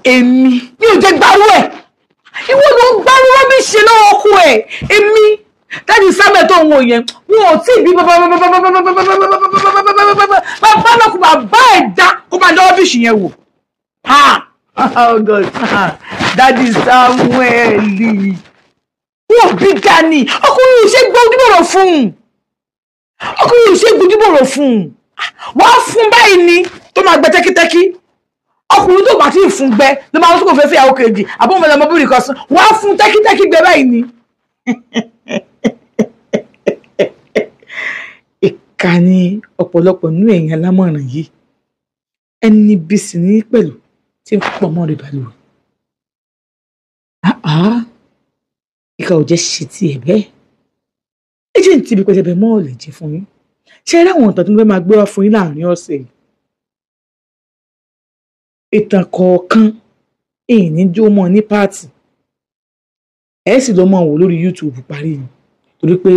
èmi mi ò jẹ́ gbárù ẹ̀ ìwọ ló ń gbárù rọ́bìṣì lọ́wọ́ ọkọ ẹ̀ èmi dájú sábẹ̀ tó ń wò yẹn wọn ò tí ì bí bàbá náà kò máa bá ẹ̀dá kó máa dá rọ́bìṣì yẹn wò. Oh God, Daddy Samuel wọn bí gani ọkùnrin ò ṣe gbójúbọ̀rọ̀ fún un ọkùnrin ò ṣe gbójúbọ̀rọ̀ fún un wọ́n á fún báyìí ni tó máa gbẹ tẹ́kítẹ́kí ọkùnrin tó bá ti fún gbẹ ló máa ń sọ́kò fẹ́ fẹ́ àwọn kejì àbọ̀mọ̀lẹ́ ọmọbìnrin kan sún wọ́n á fún tẹ́kítẹ́kí gbẹ báyìí ni. ìkà ni ọ̀pọ̀lọpọ̀ nínú èèyàn alámọ̀ràn yìí ẹni bí sì ní pẹ̀lú tí ń pọ̀ mọ́ rẹ̀ balùwẹ̀. ìkà ò jẹ́ ṣe tiẹ̀ bẹ́ẹ̀ ẹ jẹ́ ní tìbí pẹ̀lẹ́bẹ̀ mọ́ ọ̀lẹ̀ jẹ́ fún yín ṣe é ráwọn ọ̀tàn tó ń fẹ́ máa gbé wá fún yín láàrin ọ̀sẹ̀ yìí. ìtàn kọ̀ọ̀kan èyí jó mọ́ ní páàtì ẹ̀ sì lọ́ mọ́ wò lórí YouTube parí ni torí pé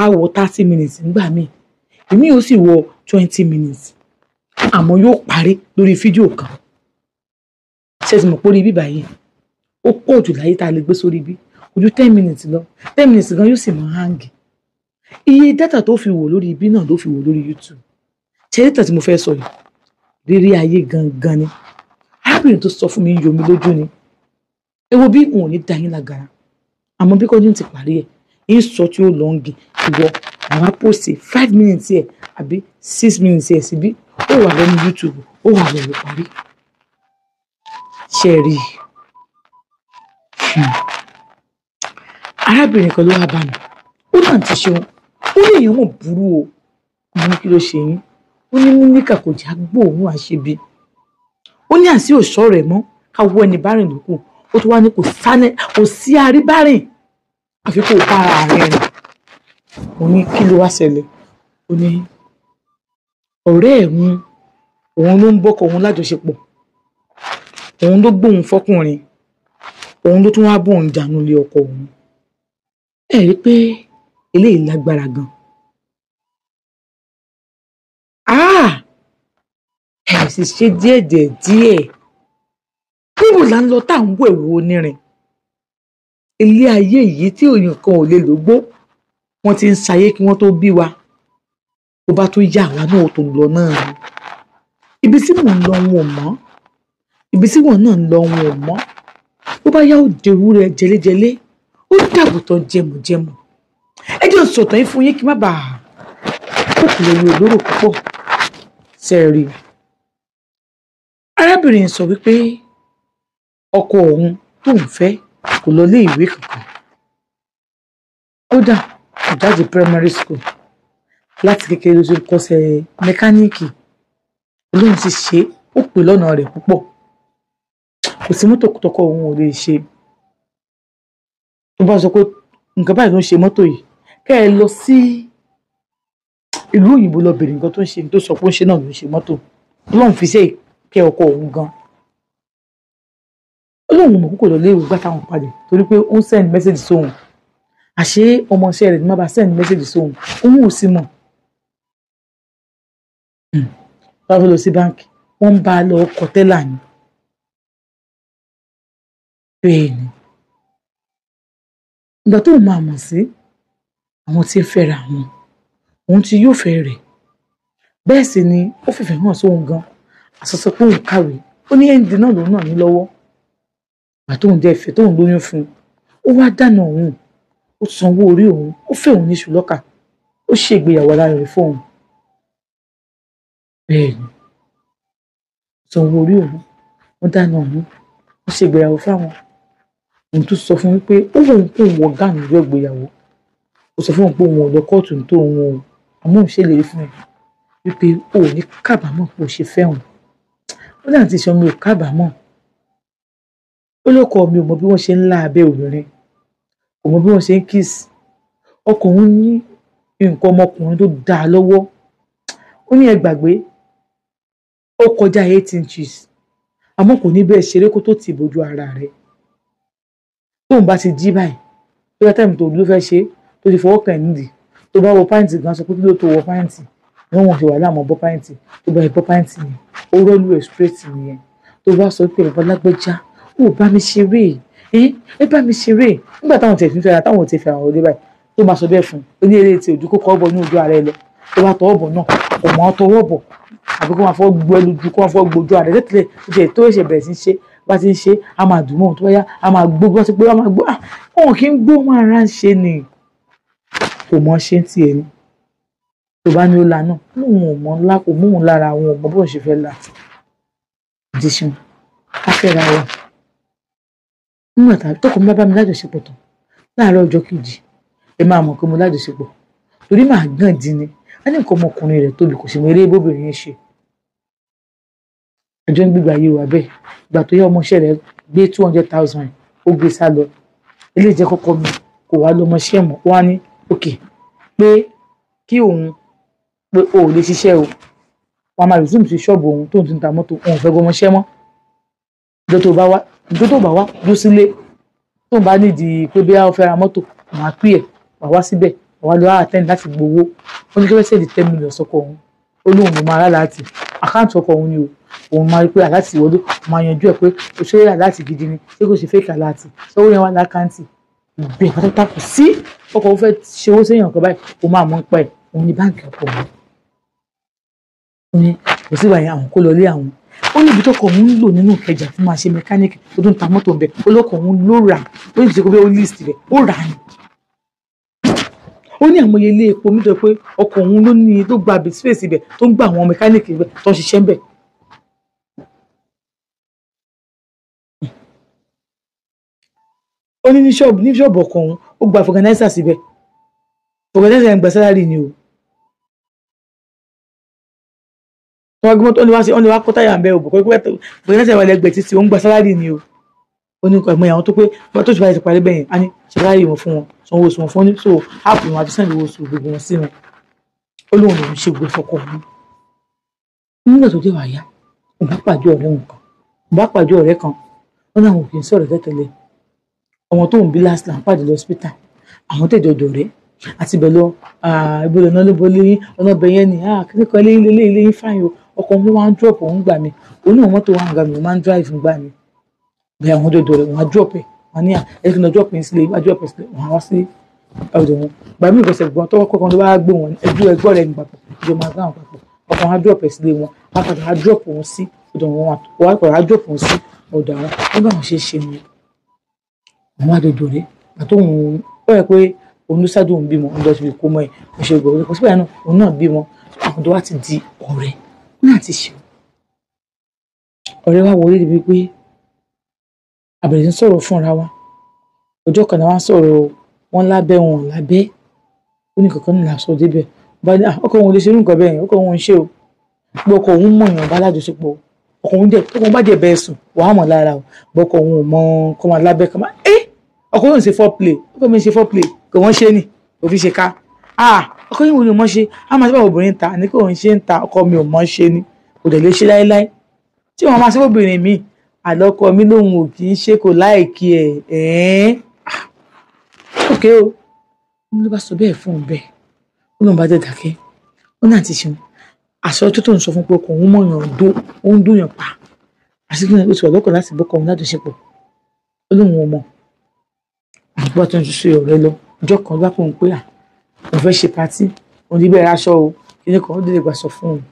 a wọ 30 minutes nígbà míì èmi yóò sì wọ 20 minutes àmọ́ yóò parí lórí fídíò kan ṣe ti mọ̀ pé orí bíbá yìí ó pọ̀ jù láyé tá a lè gbé sórí bí ojú 10 minutes lọ 10 minutes gan yóò sì máa hangi iye dátà tó fi wò lórí ibi náà ló fi wò lórí YouTube ṣe dátà tí mo fẹ́ sọ yìí rírí ayé gangan ni arábìnrin tó sọ fún mi ń yomi lójú ni ewo bí n ò ní da yín lágara àmọ́ bí kọ́jú ti parí ẹ̀ ń sọ tí ó lọ́ǹgì ìwọ àwọn apòsè 5 minutes ẹ̀ àbí 6 minutes ẹ̀ síbí ó wà lẹ́nu YouTube ó wà lẹ́nu parí ṣe rí arábìnrin kan ló wá bá mi ó náà ti ṣeun ó ní èèyàn mọ̀ burú o mo ní kí ló ṣe yín ó ní Múníkà kò já gbóòórùn àṣebi ó ní àṣì òṣọ́ rẹ̀ mọ́ káwọ́ ẹni bárìn lókù ó tún wá ní kò sí àríbárìn àfi kó bá ara rẹ̀ rìn mo ní kí ló wá ṣẹlẹ̀ ó ní ọ̀rẹ́ ẹ̀hún òun ló ń bọ́kọ òun lájọṣepọ̀ òun ló gbóhùn fọkùnrin òun ló tún wá bóun jànú lé ọkọ òun ẹ rí pé eléyìí lágbára gan ẹ sì ṣe díẹ̀ níbo là ń lọ tá à ń wọ ẹ̀wò onírin ilé ayé yìí tí òyìn kan ò lè lògbó wọn ti ń ṣayé kí wọn tó bí wa tó bá tún yà wá náà tó lọ náà ni ibi tí mò ń lọ wọn ò mọ̀ ibi tí wọn náà ń lọ wọn ò mọ̀ bó bá yá ó dèrú rẹ jẹlẹjẹlẹ ó dàbùtàn jẹmùjẹmù ẹ jẹ́ sọ̀tàn yín fún yín kí má bàa kókò lórí olóró púpọ̀ sẹ́ẹ̀rì arábìnrin sọ wípé ọkọ òun tó ń fẹ́ kò lọ lé ìwé kankan kódà kò jáde primary school láti kékeré ló ti kọ́ṣẹ́ mẹkáníìkì olóhùn ti ṣe ó pè lọ́nà rẹ̀ púpọ̀ kò sí mọ́tò tọkọ òun ò lè ṣe tó bá sọ pé nǹkan báyìí ló ń ṣe mọ́tò yìí kẹ́ ẹ lọ sí ìlú òyìnbó lọ bèrè nǹkan tó ń ṣe tó sọ pé ó ń ṣe náà ló ń ṣe mọ́tò olóhùn fi ṣe kẹ́ ọkọ òun gan olóhùn mọ̀ kókò lọ léwu gbá táwọn padà torí pé ó ń send message sóhun àṣé ọmọọṣẹ́ rẹ̀ ní má bá send message sóhun òun ò sí mọ̀ bá fẹ́ lọ sí báńkì wọ́n ń bá a lọ ọkọ̀ tẹ́là ni bẹ́ẹ̀ ni ìgbà tó máa mọ̀ sí àwọn tí ń fẹ́ra wọn òun tí yóò fẹ́ rẹ̀ bẹ́ẹ̀ sì ni ó fìfẹ́ hàn sóhun gan àsọsọ pé òun kàwé ó ní ẹ̀ǹdì náà lòun náà ní lọ́wọ́ ìgbà tóun dẹ́ ìfẹ́ tóun lóyún fún ó wá dáná òun ó sanwó orí òun ó fẹ́ òun ní ṣùlọ́kà ó ṣègbéyàwó alárinrin fóun bẹ́ẹ̀ ni sanwó orí òun wọ́n dáná òun ó ṣègbéyàwó fáwọn òun tún sọ fún wípé ó wọ òun kó òun wọ gáàmù ìlú ẹgbéyàwó ó sọ fún òun pé òun ò lọ kóòtù tó òun o àmọ́ òun ṣèlérí fún ẹ wípé o ò ní kábàámọ̀ bó ṣe fẹ́ òun ó náà ti sọ mi ò kábàámọ̀ ó lọ́kọ mi ò mọ bí wọ́n ṣe ń lá abẹ́ obìnrin kò mọ bí wọ́n ṣe ń kíìsì ọkọ òun ní nǹkan ọmọkùnrin tó dáa lọ́wọ́ ó ní ẹ gbàgbé ó kọjá 8 inches àmọ́ kò ní bẹ́ẹ̀ ṣeré kó tó tì bójú ara rẹ̀ tóun bá ti jí báyìí tó yá táìmù tó ló fẹ́ ṣe tó ti fọwọ́ kàn nídìí tó bá wọ pàǹtì gan sọ pé kí ló tó wọ pàǹtì ni wọ́n ṣe wà láàmú bọ́ pàǹtì tó bá yẹ bọ́ pàǹtì ni ó rọ́ọ̀lù ẹ̀ straight nìyẹn tó bá sọ pé bàbá lágbẹ́já ó bá mi ṣeré ẹ bá mi ṣeré nígbà táwọn tẹ̀ fi fẹ́ra táwọn ti fẹ́ra ọdẹ báyìí tó máa sọ bẹ́ẹ̀ fún un ní eré tí ojú kó kọ́ bọ̀ ní ojú ara ẹ lọ tó bá tọwọ́ bọ̀ náà kò mọ́ tọwọ́ bọ̀ àbí kó máa fọ́ gbọ́ lójú kó máa fọ́ gbójú ara ẹ tẹ́tẹ́lẹ̀ ó tiẹ̀ tó ṣe bẹ̀rẹ̀ sí ṣe bá ti ń ṣe a máa dùn mọ́ òun tó bá yá a máa gbó bá ti pé a máa gbó òun kì í gbó wọn ara ń ṣe ni kò mọ ṣe ń tiẹ̀ ni tó bá ní ó la náà òun ò mọ ńlá kò mú òun lára àwọn ọmọ bó ṣe fẹ́ là àdìsùn afẹ́ra wa nígbà tàbí tọkọ mi bá mi lájọṣepọ̀ tán láàárọ̀ ọjọ́ kejì ẹ máa mọ̀ pé mo lájọṣepọ̀ torí màá gàn dín ni a ní nǹkan ọmọkùnrin rẹ̀ tóbi kò sì mọ eré bóbìnrin yẹn ṣe ẹjọ́ ń gbígbà yé wa bẹ́ẹ̀ ìgbà tó yẹ ọmọọṣẹ́ rẹ̀ gbé 200,000 ó gbé sá lọ eléyìí jẹ́ kọ́kọ́ mi kò wá lọ́mọṣẹ́ mọ́ wá ní òkè pé kí òun pé o ò lè ṣiṣẹ́ o wọn máa resume sí ṣọ́ọ̀bù òun tóun ti ń ta mọ́tò òun ò fẹ́ gbọmọṣẹ́ mọ́ ìjọ tó bá wá dúró sílé tóun bá nídìí pé bí wọ́n fẹ́ ra mọ́tò wọn á pè ẹ̀ wà wá síbẹ̀ wà lọ àtẹ́ni láti gbowó ó ní kí wọ́n ṣèdí 10 million sọ́kọ̀ òun ó lóun ló máa rà láti àkáǹtì ọkọ̀ òun ni o òun máa rí pé àláti wọlé máa yanjú ẹ̀ pé kò ṣe àláti gidi ni ṣé kò ṣe fake àláti sọ́wọ́ yẹn wà lákáǹtì ìgbẹ́ pátápátá kò sí ọkọ̀ òun fẹ́ ṣe owó séèyàn kan báyìí ó máa mọ̀ ń pa ẹ̀ òun ní báǹkì ọkọ̀ òun ó ní kò sí ìwàyẹn àwọn kó lọ lé àwọn ó ní ibi tọkọ̀ òun ń lò nínú Ìkẹjà fún máa ṣe mẹkáníìkì tó tún ta mọ́tò ń bẹ olókọ̀ òun ló rà ó ní ìṣèkó bí ó list rẹ̀ ó rà ní ó ní àmọye ilé epo nítorí pé ọkọ̀ òun ló ní tó gba space ibẹ̀ tó ń gba àwọn mẹkáníìkì ibẹ̀ tó ń ṣiṣẹ́ ń bẹ̀. ó ní ní ṣọ́ọ̀bù ọkọ̀ òun ó gba fọgànáísà síbẹ̀ fọgànáísà yẹn gba sálárì ni o. wọ́n gbọ́n tó ní wá kó táyà ń bẹ́ òbò pé fọgànáísà wà lẹ́gbẹ̀ẹ́ títí ó ń gba sálárì ni o. ó ní ẹ̀mọ́ ìyàwó tó pé bá tó ṣe báyìí ti parí bẹ́yẹn á ní sálárì wọn fún wọn sanwó oṣù wọn fún ní so áàpù wọn àti sẹ́ńdì owó oṣù gbogbo wọn sí wọn ó lóun lòun ṣe gbé fọkọ wọn. nígbà tó dé wàá yá òun bá pàdé ọ̀rẹ́ kan ó ní àwọn òkè ń sọ̀rọ̀ tẹ́tẹ̀lẹ̀ ọmọ tó ń bí last land pàdé lọ hospital àwọn tẹ̀jọ̀jọ̀ rẹ̀ àti bẹ̀ lọ ìbòlò náà ló bolé yín ọ̀nà ọbẹ̀ yẹn ni kíníkan ilé yín fáyọ ọkọ̀ mi máa ń drop òun gbà mí oníwọ̀n mọ́tò wa ń gbà mí máa ń drive gbà mí bẹ́ẹ̀ àwọn jọjọ rẹ̀ wọ́n á drop ẹ̀ wọ́n ní ẹ̀kí náà drop ẹ̀ sílé wọ́n á drop ẹ̀ sílé wọ́n á wá sí ọ̀dọ̀ wọn gbà mí ìgbọ̀nsẹ̀ gbọ́n tọ́wọ́ kọ̀ọ̀kan tó bá gbé wọn ẹgbọ́ rẹ̀ ní papọ̀ ìjọ máa gbà wọn papọ̀ ọkọ̀ wọn á drop ẹ̀ sílé wọn wọ́n padà á drop wọn sí ọ̀dọ̀ wọn wọ́n á padà á drop wọn sí ọ̀dọ̀ àwọn nígbà wọn ṣe ni àwọn àjọjọ rẹ̀ àti òun ó yẹ pé òun ló ṣáájú òun bímọ òun lọ sí ìkómọ ẹ̀ òṣèlú ọ̀rẹ́ kò síbẹ̀ náà òun náà bímọ àwọn tó wá ti di ọ̀rẹ́ náà ti ṣe ọ̀rẹ́ wa wọlé débi pé àbẹ̀rẹ̀ sí sọ̀rọ̀ fúnra wa ọjọ́ kan náà wá sọ̀rọ̀ wọn lábẹ́ wọn lábẹ́ ó ní kankan nílà sọ débẹ̀ bá ní ọkọ òun lè ṣe irú nǹkan bẹ́ẹ̀ yẹn ọkọ òun ṣe o pé ọkọ òun mọ̀ èèyàn bá lájọṣepọ̀ ọkọ òun dẹ̀ tọkọ òun bá jẹ̀ bẹ́ẹ̀ sùn wàá mọ̀ lára o bọ́kọ òun ò mọ kọ́ máa lábẹ́ kọ́ máa ọkọ òun ṣe foreplay ọkọ mi ṣe foreplay kò wọ́n ṣe ni òfin ṣe ká ọkọ yìí wo ni mo ṣe á máa ṣe báwo obìnrin ta ní kí òun ṣe ń ta ọkọ mi ò mọ̀ ṣe ni kò dẹ̀ lè ṣe láéláé tí wọ́n máa ṣe obìnrin mi àlọ́kọ mi lòun ò kì í ṣe kò láìkí ẹ̀ òkè o ló bá sọ bẹ́ẹ̀ fún un bẹ́ẹ̀ ó lóun bá dẹ̀ dákẹ́ ó náà ti ṣeun àṣọ tó ń sọ fún pé ọkọ òun mọ̀yàn ó ń dúnyàn pa àṣìkò náà ó ti wà lọ́kàn láti bọ́kọ òun lájọṣepọ̀ ó lóun ò mọ̀ àgbà tó ń ṣe ọ̀rẹ́ lọ ọjọ́ kan bá pọ̀ ń pé òun fẹ́ ṣe pátí òun ní bẹ́ẹ̀ aṣọ o kíní kan ó délé gbà sọ fún òun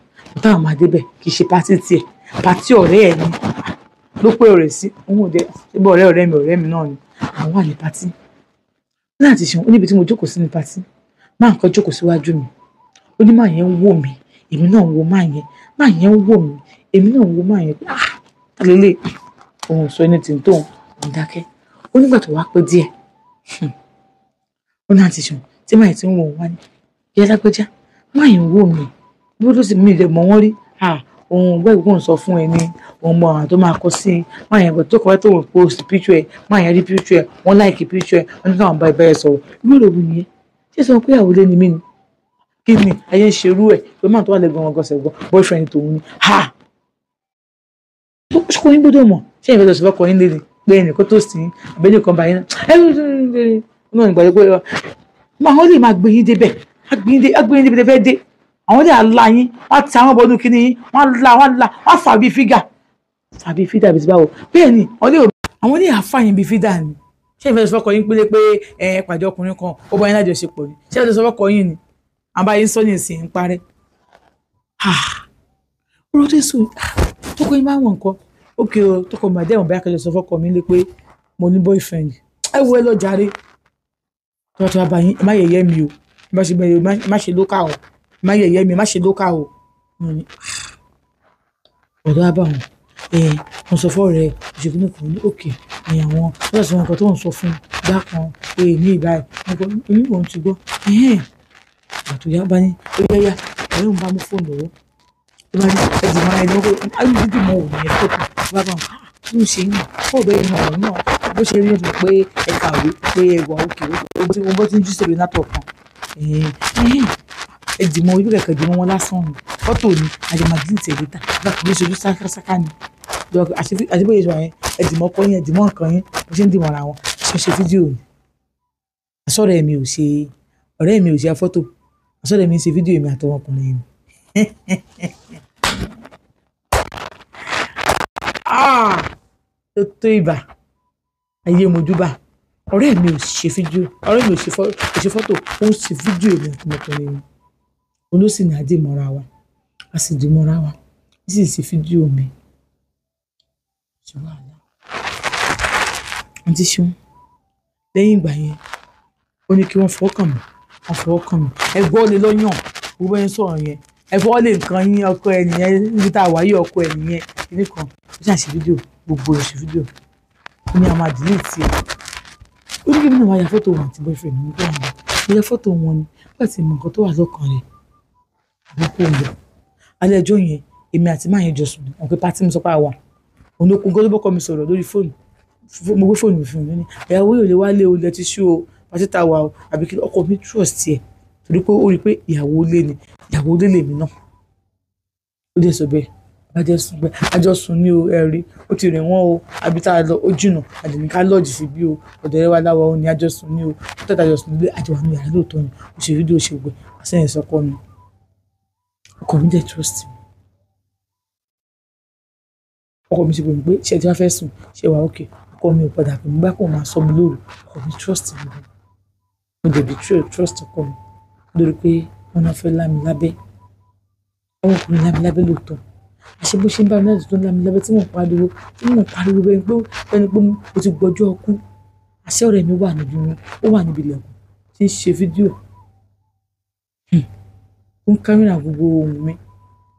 táwọn máa débẹ̀ kì í ṣe pátí tiẹ̀ pátí ọ̀rẹ́ ẹ̀ ni ló pé ọ̀rẹ́ sí òun ò dé ṣébí ọ̀rẹ́ mi náà ni àwọn wà ní pátí láti ṣe níbi tí mo jókòó sí ní pátí máa nǹkan jókòó síwájú mi ó ní máa yẹn ń wò mí èmi náà ń wo máa yẹn ń wò mí èmi náà ń wo máa yẹn tàlélẹ̀ òun sọ ẹni tí ń tóun òun dákẹ́ ó nígbà tó wá pé díẹ̀ ó náà ti ṣe tí máa ti ń wò wá ní ìyá lágbẹ́já máa yẹn ń wò mí bí ó ló sì mí ilẹ̀ mọ́ wọ́n rí òun gbọ́ ìgbóhùn sọ fún ẹ ní òun mọ àwọn tó máa kọ sí i máa yẹn tó kọ́ tó wọ́n post picture ẹ̀ máa yẹn rí picture ẹ̀ wọ́n like picture ẹ̀ wọ́n ní káwọn bá ibẹ̀ sọ̀rọ̀ ìlú òròbù nìyẹn ṣé sọ pé àwọn ilé ni mí ni kí ni ayé ń ṣerú ẹ̀ pé máa tó wà lẹ́gbọ̀n wọn gọ́sẹ̀ gbọ́ boyfriend tòun ni ṣùkọ́ yín gbọ́dọ̀ mọ̀ ṣé ìfẹ́ sọ̀rọ̀ kọ́ yín lé ni pé ẹnìkan tó sì ń abẹ́lé kan bá yín náà nígbà pé àwọn lè máa gbé yín débẹ̀ agbé yín débi tẹ́ àwọn lè la yín wọ́n ti àwọn bọ́ọ̀lù kìíní yín wọ́n la fà bí fígà àbí fídà bí ti báwo bẹ́ẹ̀ ni àwọn ilé àfààyàn bíi fídà ni ṣé ìfẹ́ sọ fọ́kọ yín pélé pé pàdé ọkùnrin kan ó bá yín lájọṣepọ̀ ni ṣé ìfẹ́ sọ fọ́kọ yín ni àbáyé sọ ní ìsìn ń parẹ́ ọ̀rọ̀ tó sùn tọkọ yín bá wọn nǹkan ókè o tọkọ mi àdéhùn bá kẹjọ sọ fọ́kọ mi lé pé mo ní boyfriend ẹ wo ẹ lọ jàre tọ́tọ́ àbáyín ẹ má yẹ̀yẹ́ mi o má ṣe lókà o má yẹ̀yẹ́ mi má ṣe lókà o ọ̀dọ́ àbáwọn wọ́n sọ fọ́ rẹ̀ ìṣègùn nìkan ní òkè àwọn wọ́n sọ nǹkan tó ń sọ fún gbá kan ní ìgbà ẹ̀ oníwọ̀n ti gbọ́ àtò yá bá ní ó yáyá ẹ̀rọ ń bá mú fóònù lọ́wọ́ tó bá ní ẹ̀dì máa ẹni ọkọ̀ ayélujára mọ̀ ò ní ẹ̀ tó kù bá bá wọn ló ń ṣe yín fọ́ọ̀ bẹ́ẹ̀ ni ọ̀rọ̀ náà bó ṣe rí ẹ̀dùn pé ẹ kàwé pé ẹwà òkè ó bó ti ń jú sèrè látọ̀ kan ẹ̀dìmọ̀ ibi kẹ̀kẹ́ dìmọ̀ wọn lásán ni fọ́tò ni àjẹmàdì tẹ̀lé ta bá kò ní ṣojú sákásáká ni àṣebóye ìṣòwò yẹn ẹ̀dìmọ̀ ọkọ yẹn ẹ̀dìmọ̀ nǹkan yẹn bó ṣe ń dìmọ̀ ara wọn ṣe fídíò ni àsọ̀rọ̀ mi ò ṣe ọ̀rẹ́ mi ò ṣe fọ́tò àsọ̀rọ̀ mi ń ṣe fídíò mi àtọwọ́ ọkùnrin mi. tó ibà ayé mojúbà ọ̀rẹ́ mi ò ṣe fídíò ọ̀rẹ́ mi ò ṣe fọ́tò ó ń ṣe fídíò mi àtọwọ́ ọkùnrin mi olóṣì ní àdèmọ́ra wa a sì dìmọ́ra wa sì ṣe fídíò mi ṣe wàhálà àti ṣeun lẹ́yìn ìgbà yẹn ó ní kí wọ́n fọwọ́ kàn mí ẹ gbọ́ lé lọ́yàn gbogbo ẹni sọ̀rọ̀ yẹn ẹ fọwọ́ lé nǹkan yín ọkọ ẹ nìyẹn níbi tá a wáyé ọkọ ẹ nìyẹn kíní kan ó ṣàṣe fídíò gbogbo rẹ̀ ṣe fídíò ó ní a máa dìlítì ẹ̀ ó ní kí mi náà wá ya fọ́tò wọn àti boyfriend mi gbọ́ àwọn mo ya fọ́tò wọn ni wọ́n ti mọ nǹkan tó wà lọ́kàn rẹ̀ àbúkù ń lọ alẹ́ ẹjọ́ yẹn èmi àti máa yẹn jọ sùn wọn pé pátí mi sọ pé àwa òun okùn kó ló bọ́kọ mi sọ̀rọ̀ lórí fóònù mo gbé fóònù mi fún mi ní ìyàwó yóò lè wá lé o lẹ ti ṣú o pátí ta wà o àbí kí ọkọ mi trust ẹ torí pé ó rí i pé ìyàwó lé lèmi náà ó dẹ̀ sọ bẹ́ẹ̀ bàjẹ́ sùn bẹ́ẹ̀ àjọ sùn ní o ẹ̀rí ó ti rìn wọ́n o àbí tá a lọ ó jìnà àdèmí ká lọ́ọ̀jì sí bí o ọ̀dọ̀ rẹ wá láwa o ní àjọ sùn ní o ó tẹ̀ta àjọ sùn nílé àjọ wà ní yàrá lóòótọ́ ni ó ṣe fídíò ṣe gbẹ àṣẹyìn sọkọ mi ọkọ mi dẹ̀ trust mi ọkọ mi ti pè mí pé ṣé ẹ ti wá fẹ́ sùn ṣé wà ókè ọkọ mi ò padà pè mí bá kò máa sọ mi lóru ọkọ mi trust mi mo dẹ̀ betray trust ọkọ mi lórí pé wọn náà fẹ́ lámi lábẹ́ ọmọkùnrin lámi lábẹ́ lóòótọ́ àṣé bó ṣe ń bá mi láti tó lámi lábẹ́ tí mò ń pariwo bẹ́ẹ̀ pé mo ti gbọ́jọ́ ọkú àṣé ọ̀rẹ́ mi wà níbi wọn ó wà níbi ilẹ̀kùn tí ń ṣe fídíò ó ń kámẹ́rà gbogbo ohun mi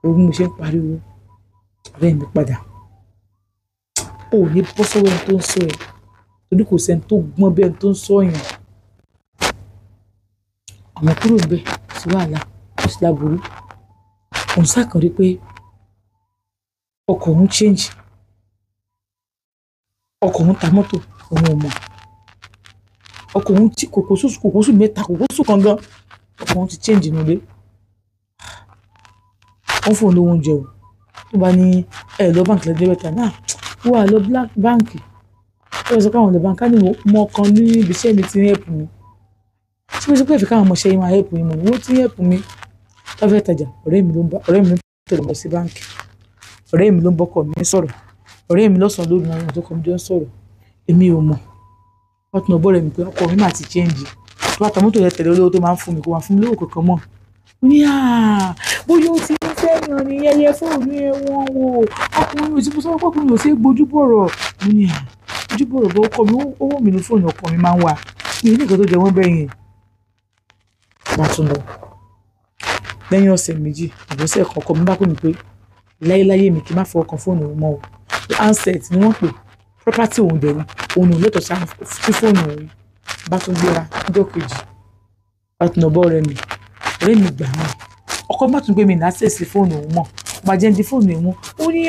òun mo ṣe ń pariwo ọ̀rẹ́ mi padà ò ní bọ́ sọ́wọ́ ẹni tó ń sọ ẹ̀ torí kò sẹ́ni tó gbọ́n bí ẹni tó ń sọ yẹn àwọn kúrò ń bẹ̀ sí wàhálà kò sí láburú òun ṣàkànrí pé ọkọ̀ òun change ọkọ̀ òun ta mọ́tò òun ò mọ̀ ọkọ̀ òun tí kòkóṣù mẹ́ta kòkóṣù kan gan ọkọ̀ òun ti change nílé wọ́n fún òun lówó oúnjẹ o tó bá ní ẹ lọ báńkì lẹ́jọ́ bẹ́ẹ̀ náà wọ́n á lọ báńkì ó sọ pé àwọn ọ̀dọ̀ báńkì á ní mọ ọkàn ní ibi iṣẹ́ mi ti ń help mi tí mo sọ pé ìfẹ́ káwọn ọmọọṣẹ́ yìí máa help mi mọ̀ wọ́n ti ń help mi tó fẹ́ tajà ọ̀rẹ́ mi ló ń tẹ̀lé lọ sí báńkì ọ̀rẹ́ mi ló ń bọ́kọ̀ mi sọ̀rọ̀ ọ̀rẹ́ mi lọ́sàn-án lórí náà tó kọ́ mi jọ ń sọ̀rọ̀ èmi ò mọ̀ wọ́n tún ọ̀bọ̀ rẹ̀ mi pé ọkọ mi máa ti change tó bá ta mọ́tò yẹn tẹ̀lé olówó tó máa ń fún mi kó máa fún mi lówó kankan mọ́ ní bóyá ó ti ń fẹ́ràn ní ẹyẹ fóònù ẹ̀wọ̀n o ọkùnrin ò sí fún sọ́wọ́ ọkùnrin ò sí gbójú bọ̀rọ̀ ní ojú bọ̀rọ̀ bọ́ ọkọ mi owó mi ní fóònù ọkọ mi máa ń wà ní ilé ìkan tó jẹ wọ́n bẹ́ẹ̀ yẹn wọ́n tún lọ lẹ́yìn ọ̀sẹ̀ méjì ìgbésẹ̀ kan ọkọ mi bá pè mí pé láyéláyé mi kì í má fọwọ́ kan fóònù òun mọ́ o handset ni wọ́n pè property òun dẹ̀ ni òun ò lẹ́tọ̀ọ́ sí fóònù òun bá tún gbéra ọjọ́ kejì bá tún ọbọ̀ ọ̀rẹ́ mi gbà mí ọkọ má tún gbé mi láṣẹ̀sì fóònù òun mọ̀ ọba jẹ́ ń di fóònù ẹ̀ mú ó ní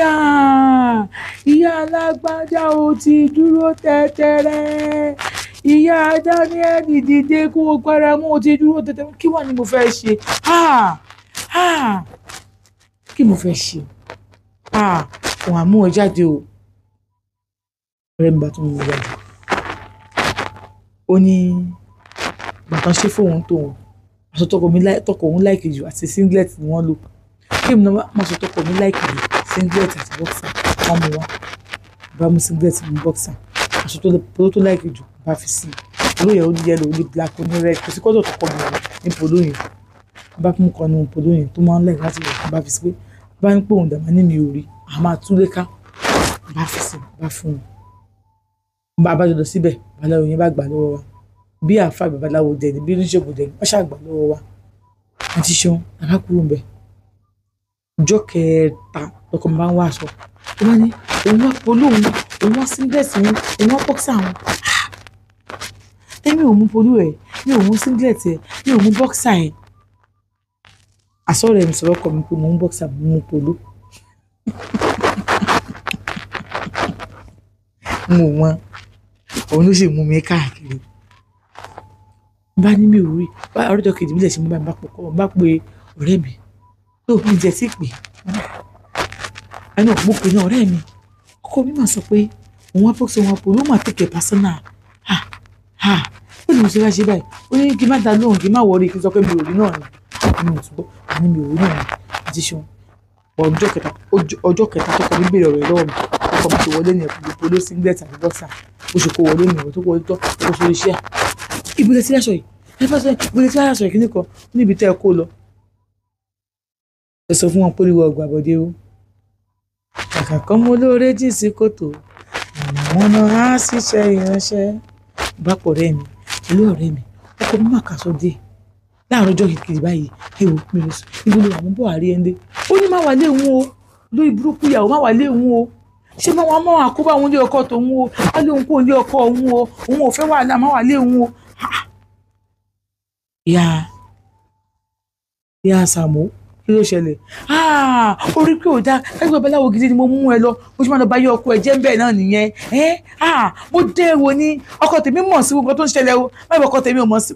ìyá alágbájá ó ti dúró tẹ́tẹ́rẹ́ ìyá Daniel dìde kó o gbára mú ó ti dúró tẹ́tẹ́rẹ́ kí wà ní mo fẹ́ ṣe kí mo fẹ́ ṣe òun àmú ọ jáde o ọ̀rẹ́ mi bá tún mú mi jáde ó ní bàtàn ṣe fóun tóun aṣọ tọkọ òun láìkì jù àti singlet ni wọ́n lò kí èmi náà máa ṣe tọkọ mi láìkì jù singlet àti boxer wọ́n mú wá bá mú singlet mú boxer aṣọ tó láìkì jù bá fi sí polo yẹn ó ní yellow ó ní black ó ní red kò sí kọ́tọ̀ tó kọ́ mi ní polo yẹn bá mú kan ní polo yẹn tó máa ń lẹ̀ láti wọ̀ bá fi sí pé bá ń pè òun dàmá ní mi ò rí a máa túlé ká bá fi sí bá fún un bá jọ lọ síbẹ̀ babaláwo yẹn bá gbà lọ́wọ́ wa bí àáfà babaláwo dẹ̀ ní bí oníṣègùn dẹ̀ ní wọ́n ṣàgbà lọ́wọ́ wa àti ṣeun àbá kúrò ń bẹ̀ ọjọ́ kẹta lọkọ mi bá ń wá aṣọ ó bá ní òun wá polo òun wá singlet òun wá boxer àwọn èmi ò mú polo ẹ̀ mi ò mú singlet ẹ̀ mi ò mú boxer ẹ̀ àsọ̀rọ̀ ẹ̀ mi sọ̀rọ̀ kọ mi pé mo mú boxer mo mú polo mo wọn òun ló sì mú mi káàkiri bá ní mi ò rí bá ọjọ́ kejì mílẹ̀ sí mi bá pe ọ̀rẹ́ mi tó mi jẹ́ sí pé ẹnu mo pè ní ọ̀rẹ́ mi ọkọ mi máa sọ pé òun wá fọ́ọ̀sì wọn polo ó máa tẹ̀kẹ̀ personal ó ní mo ṣe wá ṣe báyìí ó ní kí n má dá lóhùn kí n má wọrí kí n sọ pé mi ò rí náà ni mi ò túbọ̀ àní mi ò rí náà ni àti ṣeun ọjọ́ kẹta tó kọ mi béèrè ọ̀rẹ́ lọ́wọ́ mi ọkọ mi ti wọlé ní ẹ̀kú polo singlet àti boxer ó ṣe kó wọlé ní ìwọ̀n tó wọlé tọ́ ó sórí iṣẹ́ ìbúlẹ̀ sí aṣọ yìí ẹ fẹ́ sọ ìbúlẹ̀ sí aṣọ yìí kíní kan níbi tẹ́ ẹ kó lọ ẹ sọ fún wọn pé ìwọ ọgbà bọ̀dé o kàkà kan mo lóore jìn sí kòtò àwọn náà á ṣiṣẹ́ ìránṣẹ́ bá pọ̀ ọ̀rẹ́ mi pẹ̀lú ọ̀rẹ́ mi ọkọ mi máa kà sọ dé láàárọ̀ ọjọ́ kìkìrì báyìí ẹ wò mí lọ sùn níbo ló wà mú bọ̀ àrí ẹndé ó ní má wà lé òun o lórí burúkú ìyàwó má wà lé òun o ṣé má wà mọ́ àkóbá òun lé ọkọ tòun o á lé òun kó lé ọkọ òun o òun ò fẹ́ wàhálà má wà lé òun o ìyá Sàmó kí ló ṣẹlẹ̀ orí pé ò dá ẹgbẹ́ babaláwo gidi ni mo mú ẹ lọ mo ṣe máa lọ bá yọ ọkọ ẹ jẹ́ ń bẹ̀ náà nìyẹn mo dé wo ní ọkọ tèmi mọ̀ sí nǹkan tó ń ṣẹlẹ̀ o má ìbọn ọkọ tèmi ò mọ̀ sí.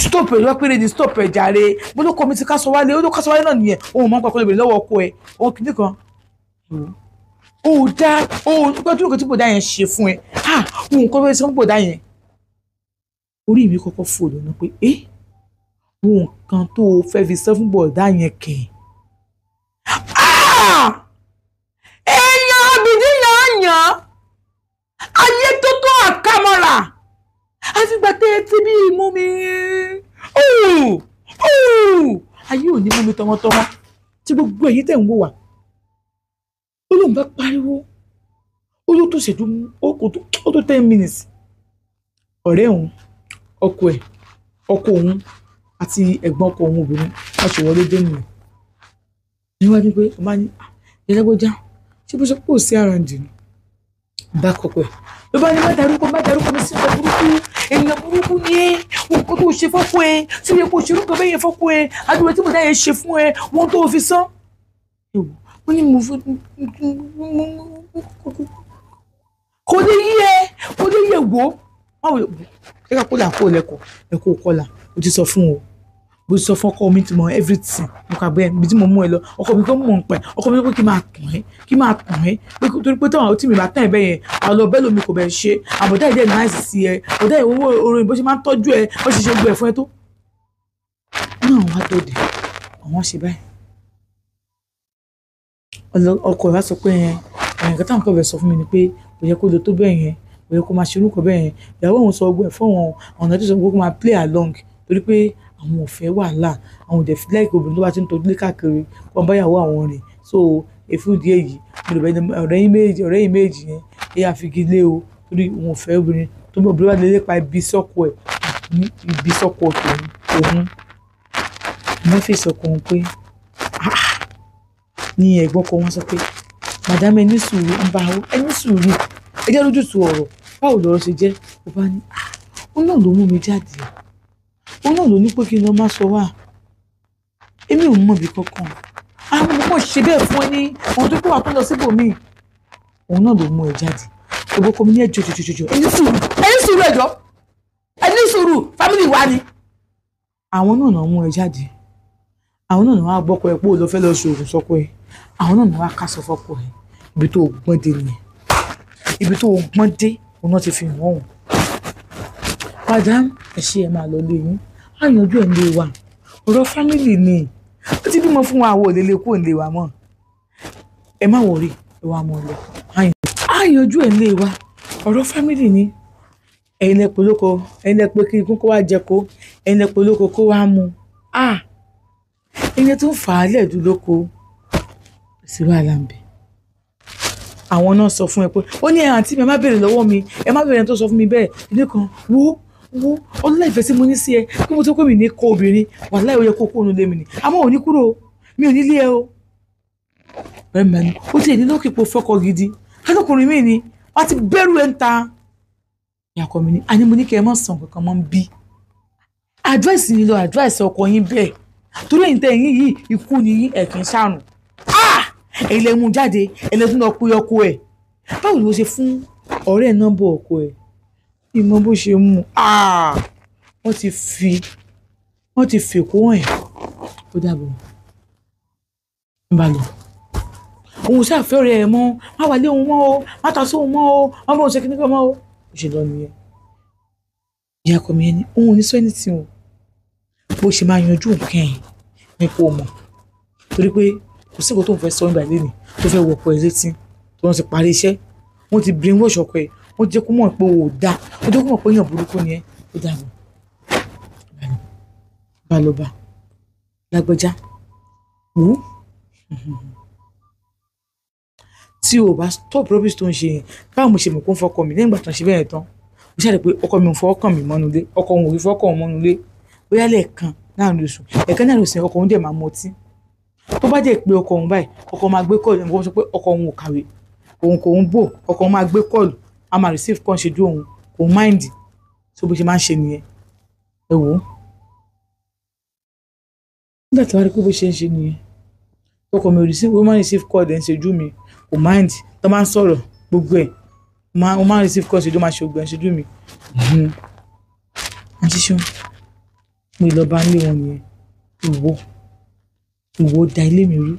stop ẹ lọ́pẹ́rẹ́ ni stop ẹ jàre mo ló kọ́ mi ti ká sọ wálé ó ló ká sọ wálé náà nìyẹn òun mọ̀ ń pàkó lè bèrè lọ́wọ́ ọkọ ẹ òun kìíní kan ó dá gbọ́dọ̀ nǹkan tí bòdá yẹn ṣe fún ẹ òun kọ́ fẹ́ sọ fún bòdá yẹn orí mi kọ́kọ́ fò lọ́nà pé nǹkan tó fẹ́ fi sọ fún bọ̀dá yẹn kẹ̀. èèyàn àbìdí yàn ayé tó tó àkàmọ́ra àfìgbà tẹ́ ẹ ti bí mú mi ayé ò ní mú mi tọmọtọmọ tí gbogbo èyí tẹ̀ ń wò wá ó lóun bá pariwo ó ló tó ṣẹ́jú ó tó 10 minutes ọ̀rẹ́ òun ọkọ òun àti ẹ̀gbọ́n ọkọ òun obìnrin wọ́n ṣe wọlé dé nìyẹn níwájú pé ọmọ ní ìyẹlẹ́gbọ́já ṣé bó ṣe pò sí àràǹdì ni bá kọ̀kọ̀ ẹ̀ ló bá ní má darúkọ mi sí ọ̀rọ̀ burúkú èèyàn burúkú ni ẹ́ nǹkan tó ṣe fọ́kọ ẹ̀ tí ó yẹ kó ṣe orúkọ bẹ́ẹ̀ yẹn fọ́kọ ẹ̀ adúlọ tí mo dá yẹn ṣe fún ẹ wọ́n tó fi sán. ó ní mo fún kò ní yẹ wò ṣé ká kó là kó lẹ́kọ̀ọ́ ẹ̀kọ́ kọ́là o ti sọ fún o bó ti sọ fún ọkọ mi ti mọ everything mo kà bẹ́ẹ̀ bí tí mo mú ẹ lọ ọkọ mi kò mọ̀ ń pẹ́ ọkọ mi pé kí máa tàn ẹ́ pé torí pé táwọn tí mi bá tàn ẹ́ bẹ́ẹ̀ yẹn àwọn ọbẹ̀ lomi kò bẹ̀ ṣe àbọ̀dá ìdẹ́ náìsì sí ẹ ọ̀dá ìwọ́wọ́ orin bó ṣe máa ń tọ́jú ẹ bó ṣe gbọ́ ẹ fún ẹ tó. náà wá tó dé àwọn ṣe báyìí ọkọ rẹ sọ pé ẹ̀yìn kan táwọn kọ̀ bẹ̀ sọ fún mi ni pé kò yẹ kó lo tó bẹ́ẹ̀ yẹn kò yẹ kó máa ṣe orúkọ bẹ́ẹ̀ yẹn ìyàwó òun sọ ọgbọ́n ẹ̀ fún wọn ọ̀nà tó sọ pé kó máa play along torí pé àwọn ò fẹ́ wàhálà àwọn ò dẹ̀ fi láìka obìnrin tó bá ti ń tọ́jú lé káàkiri kó wọn báyàwó àwọn rìn so èfú ìdí èyí ọ̀rẹ́ yín méjì yẹn ẹ yà fi gilé o torí òun ò fẹ́ obìnrin tó bọ̀ obìnrin wà lè lépa ibi sọ́kọ ẹ̀ ní ibi sọ́kọ òun má fi sọkọ òun pé ní ẹ̀gbọ́n kan wọ́n sọ pé madame ẹni sùúrù ń bá ẹni sùúrù ẹ jẹ́ lójútùú ọ̀rọ̀ báwo lọ́rọ̀ ṣe jẹ́ ó bá ní ó náà ló mú mi jáde ó náà ló ní pé kí n lọ má sọ wá èmi ò mọ̀ bí kankan àwọn ọmọ ṣe bẹ́ẹ̀ fún ẹ ní ohun tó kó wà tó lọ síbòmíì òun náà ló mú ẹ jáde gbogbo kọmi ní ẹjọ́ jọjọjọjọ ẹni sùúrù ẹjọ́ ẹni sùúrù fámìlì wa ni àwọn náà mú ẹ jáde àwọn náà wá gbọ́kọ ẹ pé ó lọ fẹ́ lọ ṣoògùn sọ́kọ ẹ àwọn náà wá kásọ fọ́kọ ẹ ibi tó gbọ́n dé nìyẹn ibi tó gbọ́n dé òun náà ti fi hàn wọ́n madam ẹ ṣe ẹ máa lọ lé yín á yanjú ẹ̀ ń lé wa ọ̀rọ̀ fámìlì ni ó ti bímọ fún wa àwọn òlélẹ̀ kó ń lé wa mọ́ ẹ má wọrí ẹ wá mọ́ ọ lọ á yanjú ẹ̀ lé wa ọ̀rọ̀ fámìlì ni ẹ̀yin lẹ polóko ẹ̀yin lẹ pé kí ikú kó wá jẹ kó ẹ̀yin lẹ polóko kó wá mu ẹ̀yin tó ń fà á lẹ́ẹ̀dú lóko sí wàhálà ń bẹ àwọn náà sọ fún ẹ pé ó ní àǹtí mi ẹ má béèrè lọ́wọ́ mi ẹ má béèrè tó sọ fún mi bẹ́ẹ̀ ilé kan wo ọlọ́lá ìfẹ́ tí mo ní sí ẹ kí mo tó pé mi ní kó obìnrin wàláhì ó yẹ kó kóònù lé mi ni àmọ́ ò ní kúrò mi ò ní lé ẹ o bẹ́ẹ̀ mẹ́nu ó ti èdè lókè pò fọ́kọ gidi alọ́kùnrin mi ni wọ́n ti bẹ̀rù ẹ̀ ń ta ìyàkọ̀ mi ni àní mo ní kí ẹ má sàn kankan mọ́ ń bí advice yìí lọ advice ọkọ yín bẹ́ẹ̀ torí ẹ̀yin tẹ́ ẹ̀yin yìí ikú ni yín ẹ̀kín ṣàrùn ẹ̀yin lẹ mú jáde ẹ̀yin lẹ tún lọ pé ọkọ ẹ̀ báwo ni ó ṣe fún ọ̀rẹ́ nọ́mbà ọkọ ẹ̀ ìmọ̀ bó ṣe mú wọ́n ti fèkó ẹ̀ ó dàbọ̀ ń bá lọ òun ṣàfẹ́ ọ̀rẹ́ ẹ̀ mọ́ má wà lé òun mọ́ o má ta sí òun mọ́ o má bọ̀ ṣe kíní kan mọ́ o ó ṣe lọ nìyẹn ìyá ọkọ mi ẹni òun ò ní sọ ẹni tí o bó ṣe máa yanjú nǹkan ẹ̀ ní kó mọ̀ torí pé kò sí nǹkan tó ń fẹ́ sọ nígbà lẹ́nìí tó fẹ́ wọ̀pọ̀ ẹ̀ létí tó wọ́n ti parí iṣẹ́ wọ́n ti brainwash ọkọ ẹ̀ wọ́n jẹ́ kó mọ̀ pé ò dáa wọ́n jẹ́ kó mọ̀ pé èèyàn burúkú ni ẹ́ ó dàbọ̀ balọba lágbẹ́já wò ó tí o bá stop rubbish tó ń ṣe yẹn báwo mo ṣe mọ̀ kó ń fọkọ mi lẹ́yìn ìgbà tó ń ṣe bẹ́ẹ̀ tán mo ṣàlẹ̀ pé ọkọ mi ò fọwọ́ kàn mí mọ́nulé ọkọ òun ò rí fọwọ́ kàn òun mọ́nulé bóyá lẹ́ẹ̀kan láàrin oṣù ẹ̀ẹ̀kan láàrin oṣù ọkọ òun dẹ̀ máa mọtí tó bá jẹ́ pé ọkọ òun báyìí ọkọ máa gbé kọ́ọ̀lù ẹ̀mọ́ sọ pé ọkọ òun ò kàwé òun kò ń bò ọkọ òun máa gbé kọ́ọ̀lù a máa receive kàn ṣe ju òun kò ń mind so bó ṣe máa ń ṣe nìyẹn ẹ wò ó nígbà tí wàá rí pé bó ṣe ń ṣe nìyẹn ọkọ mi ò receive ó máa receive call ẹ̀ ń ṣe ju mi kò mind tó máa ń sọ̀rọ̀ gbogbo ẹ̀ ó máa receive call ṣe ju máa ṣe ògbẹ́ ń ṣe ju mi àti ṣé mo lọ bá ń lé wọn nìyẹn ìwọ da ilé mi rú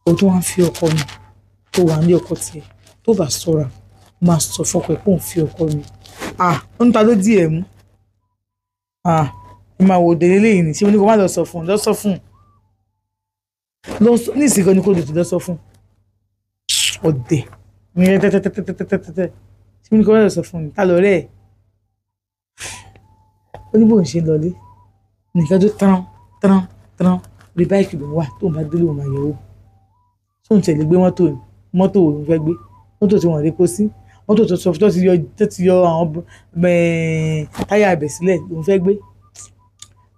o tó wá ń fi ọkọ mi tó wà ní ọkọ tiẹ̀ tó bá sọ̀rọ̀ máa sọ fọkọ ẹ̀ pé òun fi ọkọ mi ó ń ta ló dí ẹ̀ mú ẹ máa wò délé lẹ́yìn ní ṣé mo ní kó má lọ sọ fún un lọ sọ fún un ní ìsìnkú ni kò dùn lọ sọ fún un ọ̀dẹ̀ mi rẹ tẹ́tẹ́tẹ́tẹ́tẹ́tẹ́ ṣé mo ní kó má lọ sọ fún un ta lọ rẹ̀ ó ní bóun ṣe lọlé nìkan tó tán rí báìkì ló wà tóun bá délé òun máa yẹ̀wò tóun tẹ̀lé gbé mọ́tò òun fẹ́ gbé mọ́tò tí wọ́n rí kó sí mọ́tò tó ti yọ àwọn táyà ẹ̀bẹ̀ sílẹ̀ lòun fẹ́ gbé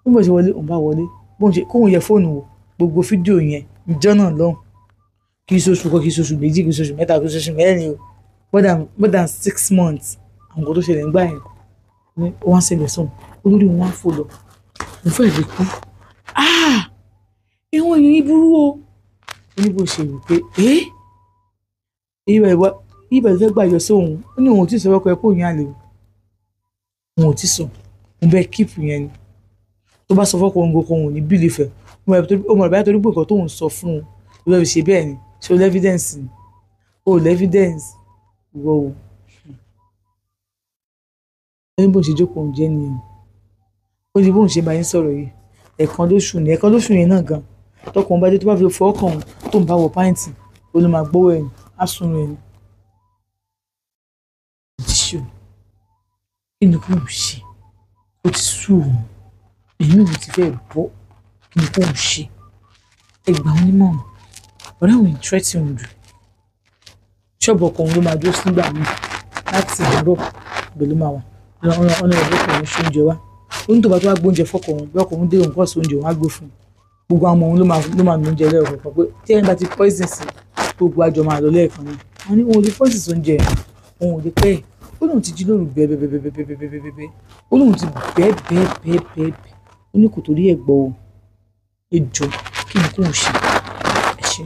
bí mo ṣe wọlé òun bá wọlé bóun ṣe kóun yẹ fóònù wò gbogbo fídíò yẹn ìjọ náà lọ́hùn kì í ṣoṣù kan kì í ṣoṣù méjì kì í ṣoṣù mẹ́ta kì í ṣoṣù mẹ́rin o more than 6 months àwọn nǹkan tó ṣẹlẹ̀ ń gbà yẹn ní wọ́n ṣẹlẹ̀ sọ̀hún olórí wọn á fò lọ mo fẹ́ lè kú ìwọ̀n yìí burú o oníbò ṣe rò pé ibà ìfẹ́ gbà yọ sóhun ó ní òun ò tí ì sọ ọkọ ẹ kó yín àlè òun ò tí ì sọ òun bẹ́ẹ̀ kíìpù yẹn ni tó bá sọ fọ́kọ òun gbogbo òun ò ní bílì fẹ́ ó mọ̀ báyà torí pé nǹkan tóun sọ fún un ló lọ́ọ́ fi ṣe bẹ́ẹ̀ ni ṣé o lẹ́fídẹ́ǹsì ni o lẹ́fídẹ́ǹsì ìwọ o ẹni bó ṣe jókòó òun jẹ́ nìyẹn ó ní bóun ṣe bá yín sọ̀rọ̀ yìí ẹ̀kan lóṣù yẹn náà gan tọkùnrin bá dé tó bá fi fọwọ́ kàn tó ń bá wọ páìntì ó ló máa gbówó ẹ̀yìn á sunrun ẹ̀yìn. ìdíṣò kí ni kò ń ṣe ó ti sú òun èmi ò ti fẹ́ bọ́ kí ni kò ń ṣe ẹgbà onímọ̀ràn ọ̀rẹ́ òun ìtúrẹ́tì òun jù ṣọ́ọ̀bù ọkọ̀ òun ló máa dúró sígbà míì láti àárọ̀ ibẹ̀ ló máa wà ọ̀nà ìbò kò ń ṣe oúnjẹ wá òun tó bá tó wá gbóúnjẹ fọ́kọ òun bí ọkọ òun dé òun kọ́ sí oúnjẹ òun á gbé fún un gbogbo àwọn ọmọ òun ló máa nu oúnjẹ lẹ́ẹ̀kọ̀ kan pé tí ẹni bá ti poison sí gbogbo àjọ máa lọ lẹ́ẹ̀kan náà wọ́n ní òun ò lè poison sí oúnjẹ òun ò lè pẹ́ ẹ̀ ó lóun ti jí lóru bẹ́ẹ̀bẹ́ẹ̀bẹ́ẹ̀bẹ́ẹ̀bẹ́ẹ̀ ó lóun ti bẹ́ẹ̀bẹ́ẹ̀bẹ́ẹ̀bẹ́ẹ̀ ó ní kò torí ẹ̀ gbọ́ o ejò kí ni kò ń ṣe ẹ ṣe.